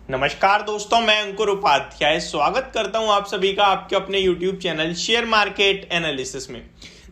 नमस्कार दोस्तों, मैं अंकुर उपाध्याय स्वागत करता हूं आप सभी का आपके अपने YouTube channel share market analysis में।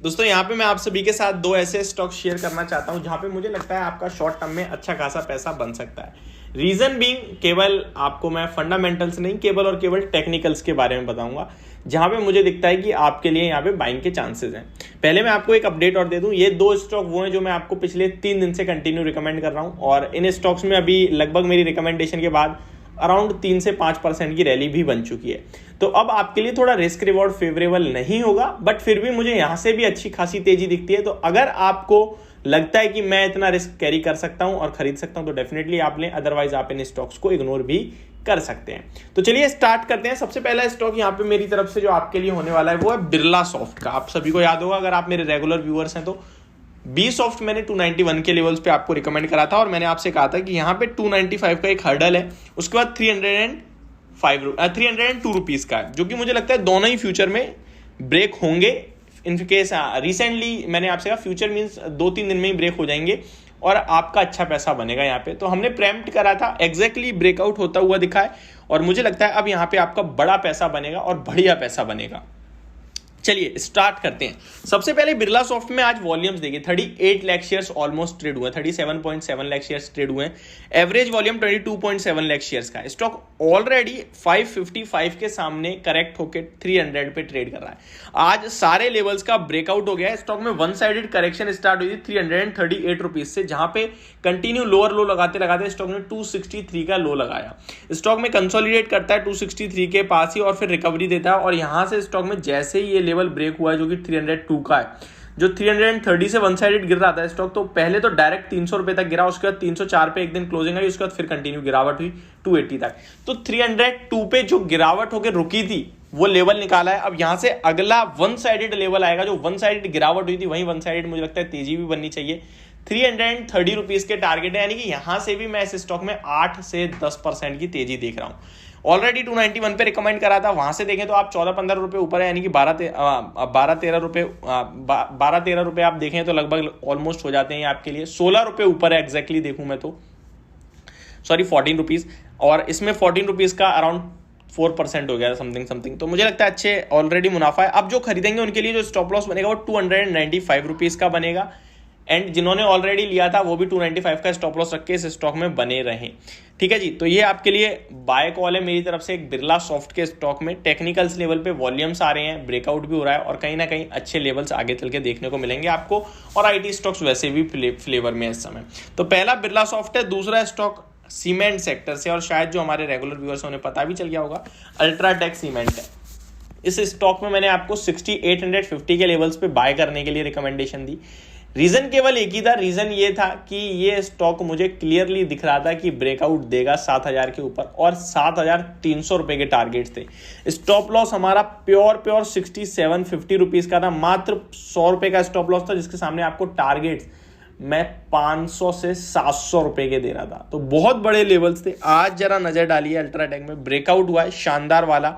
दोस्तों यहाँ पे मैं आप सभी के साथ दो ऐसे स्टॉक शेयर करना चाहता हूं जहां पे मुझे लगता है आपका शॉर्ट टर्म में अच्छा खासा पैसा बन सकता है। रीजन बीइंग, केवल आपको मैं फंडामेंटल्स नहीं केवल और केवल टेक्निकल्स के बारे में बताऊंगा जहां पे मुझे दिखता है कि आपके लिए यहाँ पे बाइंग के चांसेस हैं। पहले मैं आपको एक अपडेट और दे दूं, ये दो स्टॉक वो हैं जो मैं आपको पिछले 3 दिन से कंटिन्यू रिकमेंड कर रहा हूं और इन स्टॉक्स में अभी लगभग मेरी रिकमेंडेशन के बाद अराउंड 3 से 5% की रैली भी बन चुकी है। तो अब आपके लिए थोड़ा रिस्क रिवॉर्ड फेवरेबल नहीं होगा, बट फिर भी मुझे यहां से भी अच्छी खासी तेजी दिखती है। तो अगर आपको लगता है कि मैं इतना रिस्क कैरी कर सकता हूं और खरीद सकता हूं तो डेफिनेटली आप लें, अदरवाइज आप इन स्टॉक्स को इग्नोर भी कर सकते हैं। तो चलिए स्टार्ट करते हैं। सबसे पहला स्टॉक यहाँ पे मेरी तरफ से जो आपके लिए होने वाला है वो है बिरला सॉफ्ट का। आप सभी को याद होगा, अगर आप मेरे रेगुलर व्यूअर्स हैं तो बी सॉफ्ट मैंने 291 के लेवल्स पे आपको रिकमेंड करा था और मैंने आपसे कहा था कि यहाँ पे 295 का एक हर्डल है, उसके बाद 302 रुपीज का है, जो कि मुझे लगता है दोनों ही फ्यूचर में ब्रेक होंगे। इन केस रिसेंटली मैंने आपसे कहा फ्यूचर मींस 2-3 दिन में ही ब्रेक हो जाएंगे और आपका अच्छा पैसा बनेगा यहाँ पे। तो हमने प्रेम्प्ट करा था, एग्जैक्टली ब्रेकआउट होता हुआ दिखा है और मुझे लगता है अब यहाँ पे आपका बड़ा पैसा बनेगा और बढ़िया पैसा बनेगा। चलिए स्टार्ट करते हैं। सबसे पहले बिरला सॉफ्ट में आज वॉल्यूम्स देखिए, 38 लाख शेयर्स ऑलमोस्ट ट्रेड हुए, 37.7 लाख शेयर्स ट्रेड हुए हैं। एवरेज वॉल्यूम 22.7 लाख शेयर्स का। स्टॉक ऑलरेडी 555 के सामने करेक्ट होकर 300 पे ट्रेड कर रहा है। आज सारे लेवल्स का ब्रेकआउट हो गया है। स्टॉक में वन साइडेड करेक्शन स्टार्ट हुई थी 338 रुपीज से, जहां पे कंटिन्यू लोअर लो लगाते लगाते स्टॉक ने 263 का लो लगाया। स्टॉक में कंसोलिडेट करता है 263 के पास ही और फिर रिकवरी देता है और यहां से स्टॉक में जैसे ही ये लेवल ब्रेक हुआ है जो कि 302 का है, जो 330 से वन साइडेड गिर रहा था स्टॉक, तो पहले तो डायरेक्ट 300 रुपए तक गिरा, उसके बाद 304 पे एक दिन क्लोजिंग आई, उसके बाद फिर कंटिन्यू गिरावट हुई 280 तक। तो 302 पे जो गिरावट होकर रुकी थी वो लेवल निकाला है। अब यहां से अगला वन साइडेड लेवल आएगा, जो वन साइडेड गिरावट हुई थी वही वन साइडेड मुझे लगता है तेजी भी बननी चाहिए। 330 रुपीज के टारगेट है, यानी कि यहां से भी मैं इस स्टॉक में 8 से 10% की तेजी देख रहा हूं। ऑलरेडी 291 पे रिकमेंड करा था, वहां से देखें तो आप 14-15 रुपए ऊपर है, यानी कि 12-13 रुपए आप देखें तो लगभग ऑलमोस्ट हो जाते हैं आपके लिए। 16 रुपए ऊपर है एग्जैक्टली देखूं मैं तो, सॉरी 14 रुपीज, और इसमें 14 रुपीज का अराउंड 4% हो गया समथिंग। तो मुझे लगता है अच्छे ऑलरेडी मुनाफा है। अब जो खरीदेंगे उनके लिए जो स्टॉप लॉस बनेगा वो 295 रुपीज का बनेगा, एंड जिन्होंने ऑलरेडी लिया था वो भी 295 का स्टॉप लॉस रख के इस स्टॉक में बने रहें। ठीक है जी, तो ये आपके लिए बाय कॉल है मेरी तरफ से एक बिरला सॉफ्ट के स्टॉक में। टेक्निकल्स लेवल पे वॉल्यूम्स आ रहे हैं, ब्रेकआउट भी हो रहा है और कहीं ना कहीं अच्छे लेवल्स आगे चल के देखने को मिलेंगे आपको, और आईटी स्टॉक्स वैसे भी फ्लेवर में इस समय। तो पहला बिरला सॉफ्ट है। दूसरा स्टॉक सीमेंट सेक्टर से, और शायद जो हमारे रेगुलर व्यूअर्स उन्हें पता भी चल गया होगा, अल्ट्राटेक सीमेंट है। इस स्टॉक में मैंने आपको 6850 के लेवल्स पे बाय करने के लिए रिकमेंडेशन दी। रीजन केवल एक ही था, रीजन ये था कि ये स्टॉक मुझे क्लियरली दिख रहा था कि ब्रेकआउट देगा 7000 के ऊपर और 7300 रुपए के टारगेट थे। स्टॉप लॉस हमारा प्योर 6750 रुपीज का था, मात्र 100 रुपए का स्टॉप लॉस था, जिसके सामने आपको टारगेट मैं 500 से 700 रुपए के दे रहा था। तो बहुत बड़े लेवल्स थे। आज जरा नजर डालिए, अल्ट्राटेक में ब्रेकआउट हुआ है शानदार वाला,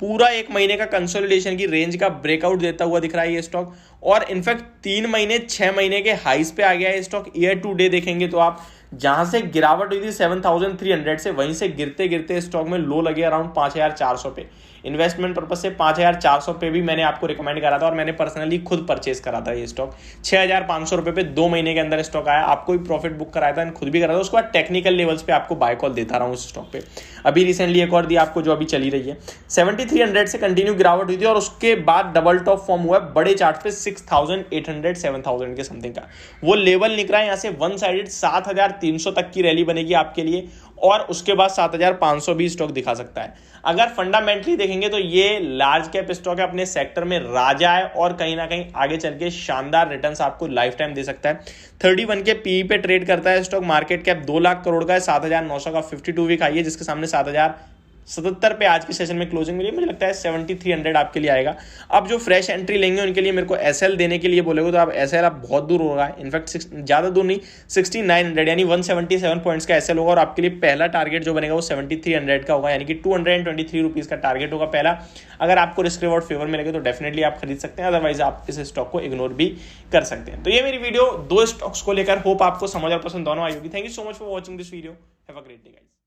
पूरा 1 महीने का कंसोलिडेशन की रेंज का ब्रेकआउट देता हुआ दिख रहा है ये स्टॉक, और इनफैक्ट 3 महीने 6 महीने के हाईस पे आ गया है स्टॉक। ईयर टू डे देखेंगे तो आप जहां से गिरावट हुई थी 7300 से, वहीं से गिरते गिरते स्टॉक में लो लगे अराउंड 5400 पे। इन्वेस्टमेंट पर्पज से 5400 पे भी मैंने आपको रिकमेंड करा था और मैंने पर्सनली खुद परचेस करा था ये स्टॉक। 6500 रुपए पे 2 महीने के अंदर स्टॉक आया, आपको भी प्रॉफिट बुक कराया था, खुद भी करा था। उसके बाद टेक्निकल लेवल्स पे आपको बाय कॉल देता रहा हूँ उस स्टॉक पे। अभी रिसेंटली एक और दी आपको जो अभी चली रही है। 7300 से कंटिन्यू गिरावट हुई थी और उसके बाद डबल टॉप फॉर्म हुआ है बड़े चार्ट पे 6800 7000 के समथिंग का। वो लेवल निकला है यहाँ से वन साइडेड 7300 तक की रैली बनेगी आपके लिए, और उसके बाद 7500 भी स्टॉक दिखा सकता है। अगर फंडामेंटली देखेंगे तो ये लार्ज कैप स्टॉक है, अपने सेक्टर में राजा है और कहीं ना कहीं आगे चल के शानदार रिटर्न्स आपको लाइफ टाइम दे सकता है। 31 के पीई पे ट्रेड करता है stock, market cap 2 lakh crore का है, 7900 का 52 वीक हाई है, जिसके सामने 7077 पे आज के सेशन में क्लोजिंग मिली। मुझे लगता है 7300 आपके लिए आएगा। अब जो फ्रेश एंट्री लेंगे उनके लिए मेरे को एसएल देने के लिए बोलेगा तो आप एसएल आप बहुत दूर होगा, इनफैक्ट ज्यादा दूर नहीं, 6900 यानी 177 पॉइंट्स का एसएल होगा, और आपके लिए पहला टारगेट जो बनेगा वो 7300 का होगा, यानी कि 223 रुपीज का टारगेट होगा पहला। अगर आपको रिस्क रिवॉर्ड फेवर मिलेगा तो डेफिनेटली आप खरीद सकते हैं, अदरवाइज आप इस स्टॉक को इग्नोर भी कर सकते हैं। तो ये मेरी वीडियो 2 स्टॉक्स को लेकर, होप आपको समझ और पसंद दोनों आई होगी। Thank you so much for watching this video. Have a great day guys.